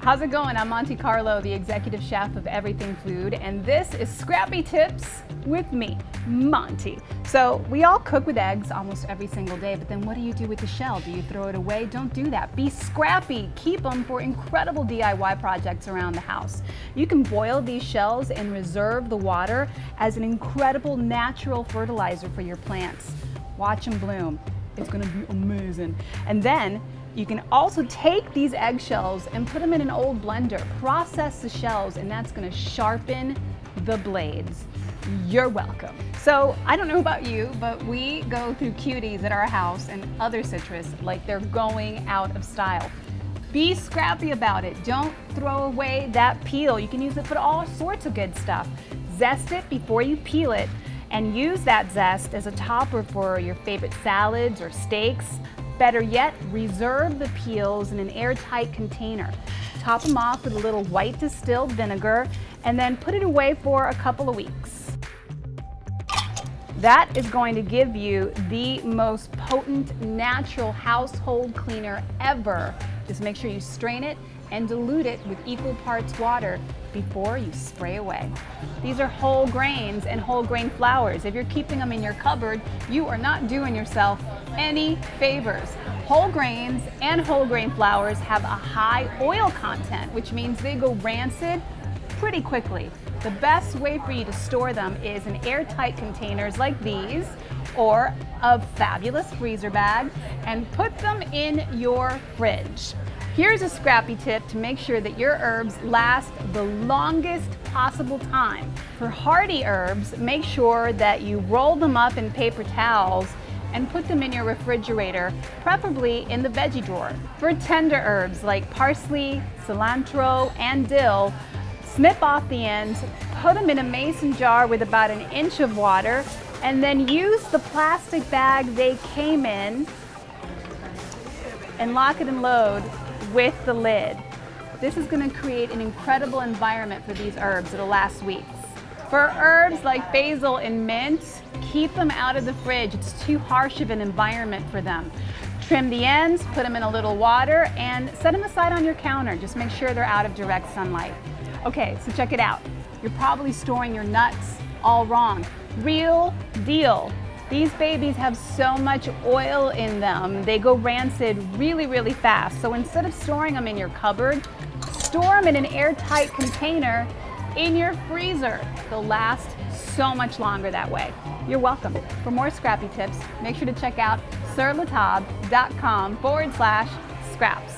How's it going? I'm Monti Carlo, the executive chef of Everything Food, and this is Scrappy Tips with me, Monty. So we all cook with eggs almost every single day, but then what do you do with the shell? Do you throw it away? Don't do that. Be scrappy. Keep them for incredible DIY projects around the house. You can boil these shells and reserve the water as an incredible natural fertilizer for your plants. Watch them bloom. It's gonna be amazing. And then you can also take these eggshells and put them in an old blender, process the shells, and that's gonna sharpen the blades. You're welcome. So I don't know about you, but we go through cuties at our house and other citrus like they're going out of style. Be scrappy about it. Don't throw away that peel. You can use it for all sorts of good stuff. Zest it before you peel it, and use that zest as a topper for your favorite salads or steaks. Better yet, reserve the peels in an airtight container. Top them off with a little white distilled vinegar and then put it away for a couple of weeks. That is going to give you the most potent natural household cleaner ever. Just make sure you strain it and dilute it with equal parts water before you spray away. These are whole grains and whole grain flours. If you're keeping them in your cupboard, you are not doing yourself any favors. Whole grains and whole grain flours have a high oil content, which means they go rancid pretty quickly. The best way for you to store them is in airtight containers like these, or a fabulous freezer bag, and put them in your fridge. Here's a scrappy tip to make sure that your herbs last the longest possible time. For hardy herbs, make sure that you roll them up in paper towels and put them in your refrigerator, preferably in the veggie drawer. For tender herbs like parsley, cilantro, and dill, snip off the ends, put them in a mason jar with about an inch of water, and then use the plastic bag they came in and lock it and load with the lid. This is going to create an incredible environment for these herbs. It'll last weeks. For herbs like basil and mint, keep them out of the fridge. It's too harsh of an environment for them. Trim the ends, put them in a little water, and set them aside on your counter. Just make sure they're out of direct sunlight. Okay, so check it out. You're probably storing your nuts all wrong. Real deal. These babies have so much oil in them, they go rancid really, really fast. So instead of storing them in your cupboard, store them in an airtight container in your freezer. They'll last so much longer that way. You're welcome. For more scrappy tips, make sure to check out surlatab.com/scraps.